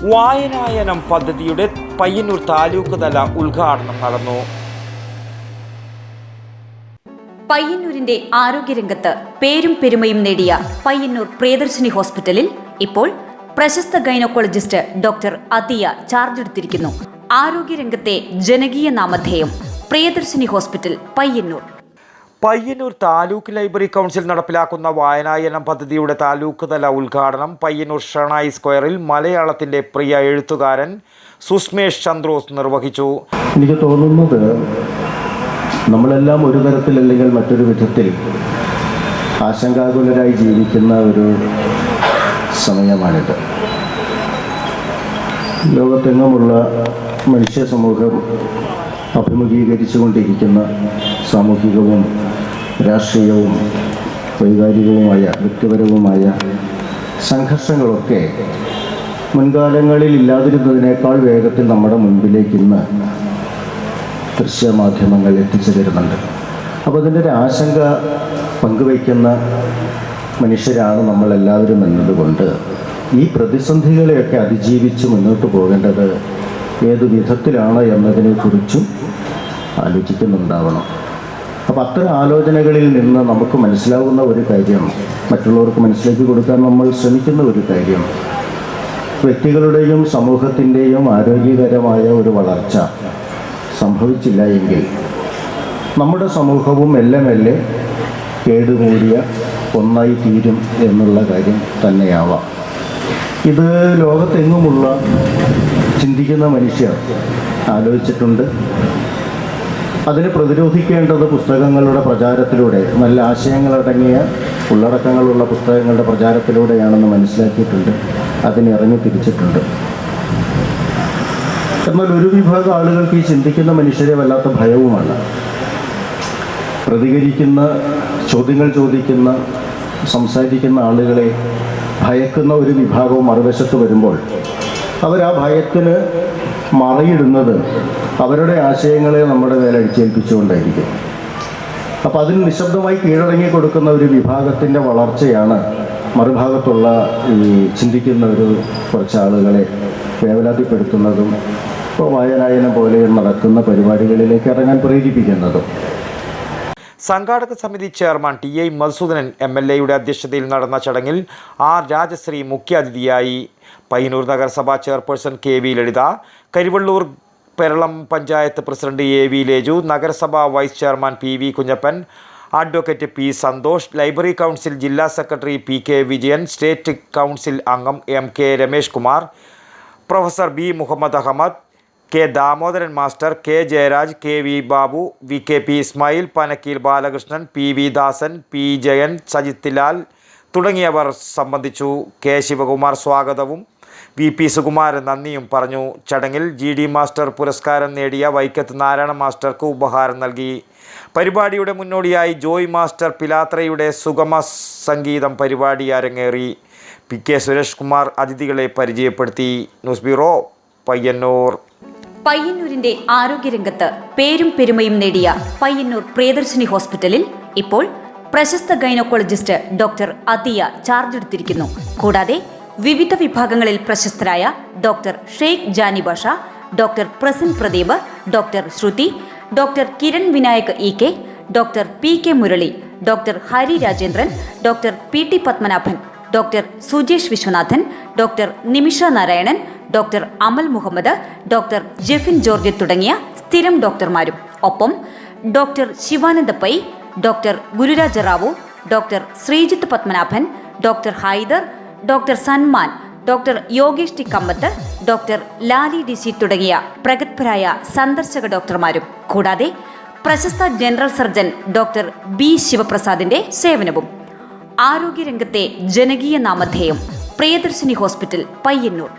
വായനായനം പദ്ധതിയുടെ പയ്യന്നൂർ താലൂക്ക് തല ഉദ്ഘാടനം നടന്നു. പയ്യന്നൂരിന്റെ ആരോഗ്യരംഗത്ത് പേരും പെരുമയും നേടിയ പയ്യന്നൂർ പ്രിയദർശിനി ഹോസ്പിറ്റലിൽ ഇപ്പോൾ പ്രശസ്ത ഗൈനക്കോളജിസ്റ്റ് ഡോക്ടർ അതിയ ചാർജ് എടുത്തിരിക്കുന്നു. ആരോഗ്യരംഗത്തെ ജനകീയ നാമധേയം Priyadarshini hospital Payyanur. Payyanur taluk library council നടപ്പിലാക്കുന്ന വായനായനം പദ്ധതിയുടെ താലൂക്ക് തല ഉദ്ഘാടനം പയ്യന്നൂർ ഷണായി സ്ക്വയറിൽ മലയാളത്തിന്റെ പ്രിയ എഴുത്തുകാരൻ സുസ്മേഷ് ചന്ദ്രോസ് നിർവഹിച്ചു. എനിക്ക് തോന്നുന്നത് നമ്മളെല്ലാം ഒരു തരത്തിൽ അല്ലെങ്കിൽ മറ്റൊരു വിധത്തിൽ ആശങ്കാകുലരായി ജീവിക്കുന്ന ഒരു സമയമാണിത്. ലോകത്തെങ്ങുമുള്ള മനുഷ്യ സമൂഹം അഭിമുഖീകരിച്ചുകൊണ്ടിരിക്കുന്ന സാമൂഹികവും രാഷ്ട്രീയവും വൈകാരികവുമായ വ്യക്തിപരവുമായ സംഘർഷങ്ങളൊക്കെ മുൻകാലങ്ങളിൽ ഇല്ലാതിരുന്നതിനേക്കാൾ വേഗത്തിൽ നമ്മുടെ മുൻപിലേക്ക് ഇന്ന് ദൃശ്യമാധ്യമങ്ങൾ എത്തിച്ചു തരുന്നുണ്ട്. അപ്പോൾ അതിൻ്റെ ഒരു ആശങ്ക പങ്കുവയ്ക്കുന്ന മനുഷ്യരാണ് നമ്മളെല്ലാവരും എന്നതുകൊണ്ട് ഈ പ്രതിസന്ധികളെയൊക്കെ അതിജീവിച്ച് മുന്നോട്ട് പോകേണ്ടത് ഏതു വിധത്തിലാണ് എന്നതിനെക്കുറിച്ചും ആലോചിക്കുന്നുണ്ടാവണം. അപ്പോൾ അത്തരം ആലോചനകളിൽ നിന്ന് നമുക്ക് മനസ്സിലാവുന്ന ഒരു കാര്യം, മറ്റുള്ളവർക്ക് മനസ്സിലാക്കി കൊടുക്കാൻ നമ്മൾ ശ്രമിക്കുന്ന ഒരു കാര്യം, വ്യക്തികളുടെയും സമൂഹത്തിൻ്റെയും ആരോഗ്യകരമായ ഒരു വളർച്ച സംഭവിച്ചില്ല എങ്കിൽ നമ്മുടെ സമൂഹവും മെല്ലെ മെല്ലെ കേടുകൂടിയ ഒന്നായി തീരും എന്നുള്ള കാര്യം തന്നെയാവാം. ഇത് ലോകത്തെങ്ങുമുള്ള ചിന്തിക്കുന്ന മനുഷ്യർ ആലോചിച്ചിട്ടുണ്ട്. അതിനെ പ്രതിരോധിക്കേണ്ടത് പുസ്തകങ്ങളുടെ പ്രചാരത്തിലൂടെ, നല്ല ആശയങ്ങളടങ്ങിയ ഉള്ളടക്കങ്ങളുള്ള പുസ്തകങ്ങളുടെ പ്രചാരത്തിലൂടെയാണെന്ന് മനസ്സിലാക്കിയിട്ടുണ്ട്. അതിനെ ഇറങ്ങി തിരിച്ചിട്ടുണ്ട്. എന്നാൽ ഒരു വിഭാഗം ആളുകൾക്ക് ഈ ചിന്തിക്കുന്ന മനുഷ്യരെ വല്ലാത്ത ഭയവുമാണ്. പ്രതികരിക്കുന്ന, ചോദ്യങ്ങൾ ചോദിക്കുന്ന, സംസാരിക്കുന്ന ആളുകളെ ഭയക്കുന്ന ഒരു വിഭാഗവും മറുവശത്ത് വരുമ്പോൾ അവർ ആ ഭയത്തിന് മറയിടുന്നത് അവരുടെ ആശയങ്ങളെ നമ്മുടെ മേലെ അടിച്ചേൽപ്പിച്ചുകൊണ്ടായിരിക്കും. അപ്പോൾ അതിന് നിശബ്ദമായി കീഴടങ്ങി കൊടുക്കുന്ന ഒരു വിഭാഗത്തിൻ്റെ വളർച്ചയാണ് മറുഭാഗത്തുള്ള ഈ ചിന്തിക്കുന്ന ഒരു കുറച്ച് ആളുകളെ വേവലാതിപ്പെടുത്തുന്നതും ഇപ്പോൾ വായനായനം പോലെ നടക്കുന്ന പരിപാടികളിലേക്ക് ഇറങ്ങാൻ പ്രേരിപ്പിക്കുന്നതും. സംഘാടക സമിതി ചെയർമാൻ ടി.ഐ. മധുസൂദനൻ എം.എൽ.എയുടെ അധ്യക്ഷതയിൽ നടന്ന ചടങ്ങിൽ ആർ. രാജശ്രീ മുഖ്യാതിഥിയായി. പയ്യന്നൂർ നഗരസഭാ chairperson K V. Lalitha, Karivellur Peralam panchayat president A V. Leju, നഗരസഭാ vice chairman P V. Kunhappan, advocate P. Santhosh, library council ജില്ലാ secretary P K. Vijayan, state council അംഗം M K. Ramesh Kumar, professor B. Muhammad Ahmed, K. Damodaran master, K. Jayaraj, K V. Babu, V K P. Ismail, Panakkeel Balakrishnan, P V. Dasan, P. Jayan, Sajith Lal തുടങ്ങിയവർ സംബന്ധിച്ചു. കെ. ശിവകുമാർ സ്വാഗതവും വി.പി. സുകുമാരൻ നന്ദിയും പറഞ്ഞു. ചടങ്ങിൽ ജി.ഡി. മാസ്റ്റർ പുരസ്കാരം നേടിയ വൈക്കത്ത് നാരായണ മാസ്റ്റർക്ക് ഉപഹാരം നൽകി. പരിപാടിയുടെ മുന്നോടിയായി ജോയ് മാസ്റ്റർ പിലാത്രയുടെ സുഗമ സംഗീതം പരിപാടി അരങ്ങേറി. പി.കെ. സുരേഷ് കുമാർ അതിഥികളെ പരിചയപ്പെടുത്തി. News bureau, Payyanur. പയ്യന്നൂരിന്റെ ആരോഗ്യരംഗത്ത് പേരും പെരുമയും നേടിയ പയ്യന്നൂർ പ്രിയദർശിനി ഹോസ്പിറ്റലിൽ ഇപ്പോൾ പ്രശസ്ത ഗൈനക്കോളജിസ്റ്റ് ഡോക്ടർ അതിയ ചാർജ് എടുത്തിരിക്കുന്നു. കൂടാതെ വിവിധ വിഭാഗങ്ങളിൽ പ്രശസ്തരായ doctor Sheikh Jani Basha, doctor Prasan Pradeep, doctor Shruthi, doctor Kiran Vinayak E K., doctor P K. Murali, doctor Hari Rajendran, doctor P T. Padmanabhan, doctor Sujesh Viswanathan, doctor Nimisha Narayanan, doctor Amal Muhammad, doctor Jefin George തുടങ്ങിയ സ്ഥിരം ഡോക്ടർമാരും ഒപ്പം doctor Shivananda Pai, doctor Gururaja Rao, doctor Sreejith Padmanabhan, doctor Haider, doctor Sanman, doctor Yogesh T Kamath, doctor Lali DC തുടങ്ങിയ പ്രഗത്ഭരായ സന്ദർശക ഡോക്ടർമാരും കൂടാതെ പ്രശസ്ത ജനറൽ സർജൻ ഡോക്ടർ ബി. ശിവപ്രസാദിന്റെ സേവനവും. ആരോഗ്യരംഗത്തെ ജനകീയ നാമധേയം പ്രിയദർശിനി ഹോസ്പിറ്റൽ പയ്യന്നൂർ.